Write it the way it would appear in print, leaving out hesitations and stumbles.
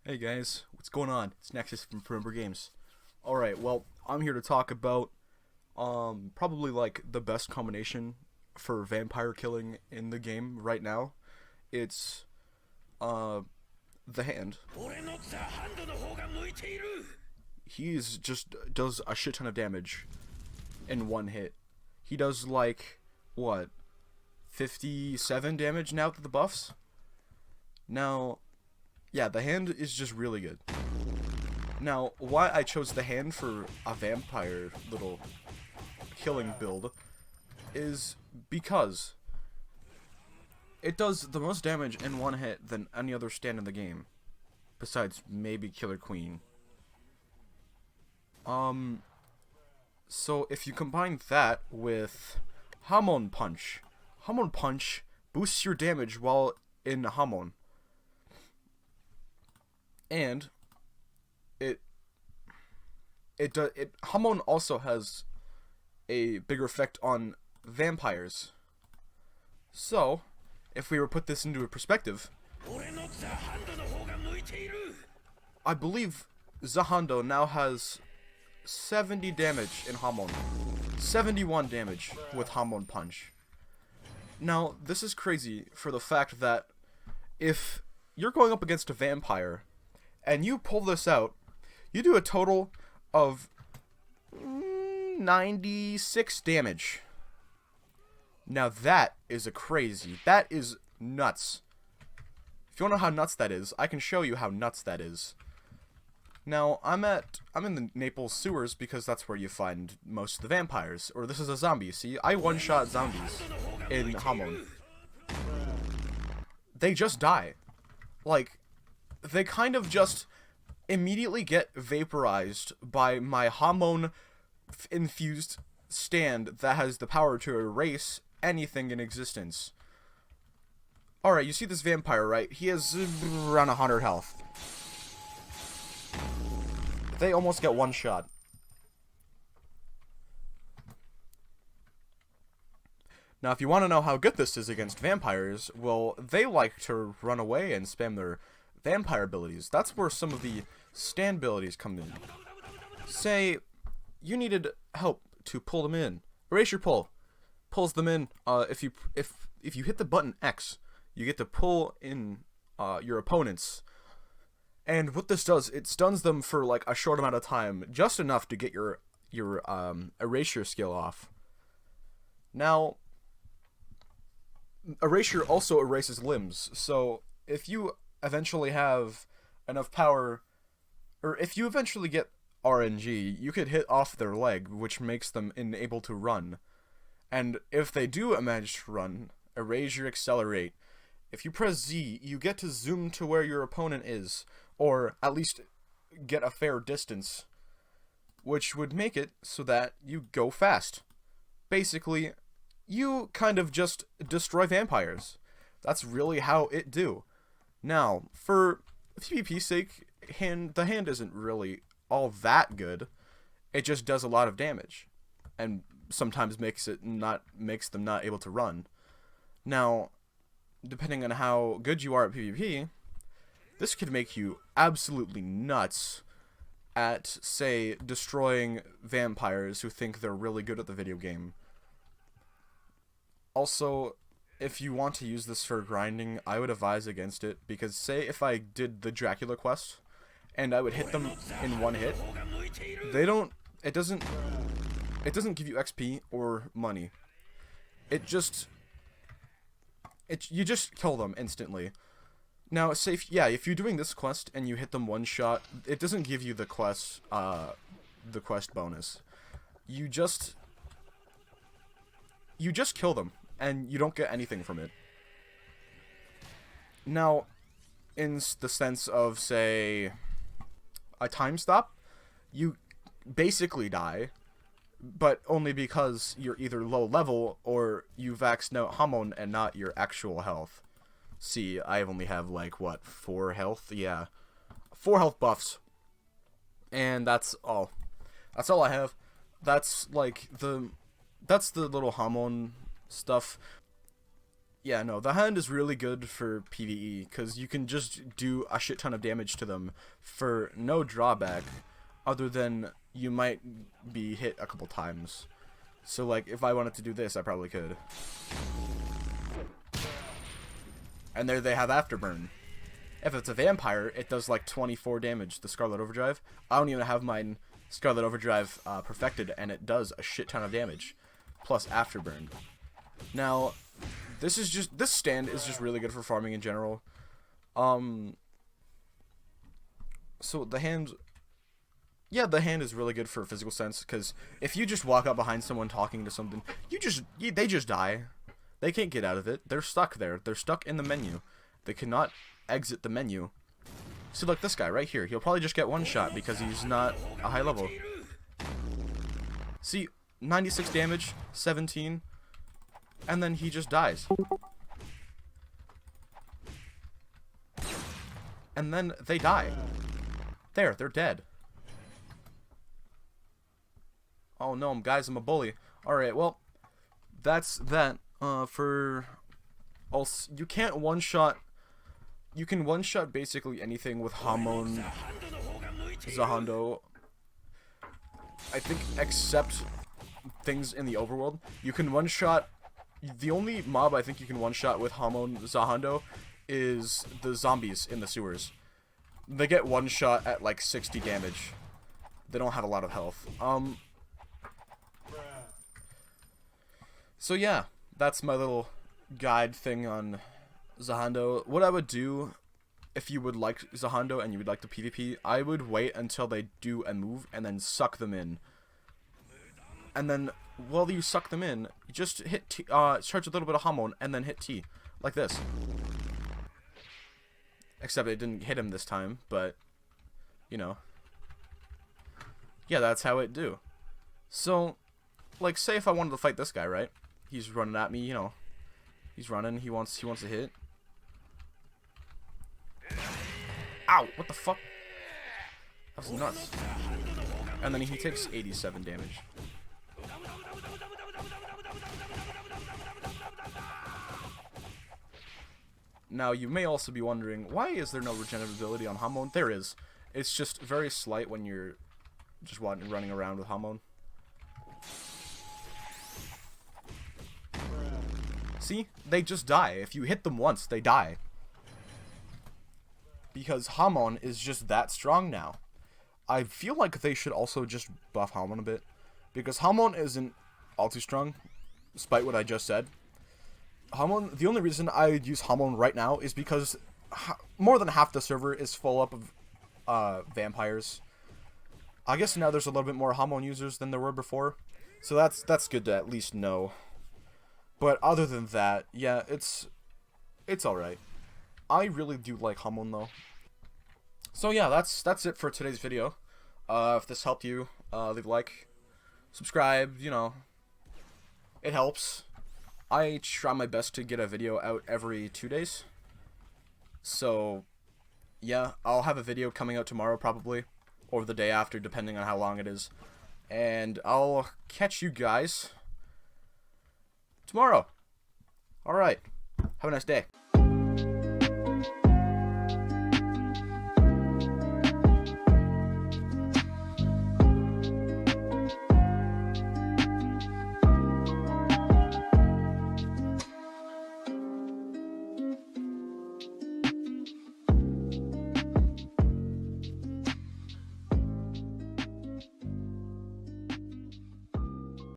Hey guys, what's going on? It's Nexus from Perimeter Games. Alright, well, I'm here to talk about probably like the best combination for vampire killing in the game right now. It's uh the hand. He's just does a shit ton of damage in one hit. He does like what, 57 damage now with the buffs? Now, yeah, the hand is just really good. Now, why I chose the hand for a vampire little killing build is because it does the most damage in one hit than any other stand in the game, besides maybe Killer Queen. So if you combine that with Hamon Punch, Hamon Punch boosts your damage while in Hamon. And Hamon also has a bigger effect on vampires. So, if we were to put this into a perspective, I believe Zahando now has 70 damage in Hamon. 71 damage with Hamon Punch. Now, this is crazy for the fact that if you're going up against a vampire and you pull this out, you do a total of 96 damage. Now that is that is nuts. If you want to know how nuts that is, I can show you how nuts that is. Now, I'm in the Naples sewers because that's where you find most of the vampires. Or this is a zombie, see? I one-shot zombies in Hamon. They just die. Like, they kind of just immediately get vaporized by my Hamon infused stand that has the power to erase anything in existence. Alright, you see this vampire, right? He has around 100 health. They almost get one shot. Now, if you want to know how good this is against vampires, well, they like to run away and spam their vampire abilities. That's where some of the stand abilities come in. Say, you needed help to pull them in. Erasure pull pulls them in. If you hit the button X, you get to pull in your opponents. And what this does, it stuns them for like a short amount of time, just enough to get your erasure skill off. Now, erasure also erases limbs, so if you eventually have enough power, or if you eventually get RNG, you could hit off their leg, which makes them unable to run. And if they do manage to run, erasure accelerate. If you press Z, you get to zoom to where your opponent is, or at least get a fair distance, which would make it so that you go fast. Basically, you kind of just destroy vampires. That's really how it do. Now, for PvP's sake, the hand isn't really all that good. It just does a lot of damage, and sometimes makes them not able to run. Now, depending on how good you are at PvP, this could make you absolutely nuts at, say, destroying vampires who think they're really good at the video game. Also, if you want to use this for grinding, I would advise against it, because say if I did the Dracula quest and I would hit them in one hit, it doesn't give you XP or money. You just kill them instantly. Now, say if you're doing this quest and you hit them one shot, it doesn't give you the quest bonus. You just kill them, and you don't get anything from it. Now, in the sense of, say, a time stop, you basically die, but only because you're either low level or you maxed out Hamon and not your actual health. See, I only have like, what, 4 health? Yeah. 4 health buffs. And that's all. That's all I have. That's like that's the little Hamon stuff. Yeah, no, the hand is really good for PvE, because you can just do a shit ton of damage to them for no drawback, other than you might be hit a couple times. So, like, if I wanted to do this, I probably could. And there they have Afterburn. If it's a vampire, it does like 24 damage, the Scarlet Overdrive. I don't even have mine Scarlet Overdrive perfected, and it does a shit ton of damage, plus Afterburn. Now, this stand is just really good for farming in general. So the hand, yeah, the hand is really good for physical sense, because if you just walk up behind someone talking to something, they just die. They can't get out of it. They're stuck there. They're stuck in the menu. They cannot exit the menu. See, look, this guy right here. He'll probably just get one shot because he's not a high level. See, 96 damage, 17, and then he just dies. And then they die. There, they're dead. Oh no, guys, I'm a bully. Alright, well, that's that. You can't one-shot. You can one-shot basically anything with Hamon, Zahando. I think, except things in the overworld. You can one-shot. The only mob I think you can one-shot with Hamon Zahando is the zombies in the sewers. They get one shot at like 60 damage. They don't have a lot of health. So yeah, that's my little guide thing on Zahando. What I would do if you would like Zahando and you would like the PvP, I would wait until they do a move and then suck them in. And then while you suck them in, just hit T, charge a little bit of Hamon and then hit T, like this. Except it didn't hit him this time, but, you know. Yeah, that's how it do. So, like, say if I wanted to fight this guy, right? He's running at me, you know. He's running, he wants to hit. Ow! What the fuck? That was nuts. And then he takes 87 damage. Now, you may also be wondering, why is there no regenerability on Hamon? There is. It's just very slight when you're just running around with Hamon. See? They just die. If you hit them once, they die. Because Hamon is just that strong now. I feel like they should also just buff Hamon a bit. Because Hamon isn't all too strong, despite what I just said. Hamon, the only reason I use Hamon right now is because more than half the server is full up of vampires. I guess now there's a little bit more Hamon users than there were before, so that's good to at least know. But other than that, yeah, it's alright. I really do like Hamon though. So yeah, that's it for today's video. If this helped you, leave a like, subscribe, you know, it helps. I try my best to get a video out every 2 days. So, yeah, I'll have a video coming out tomorrow probably, or the day after, depending on how long it is. And I'll catch you guys tomorrow. Alright, have a nice day.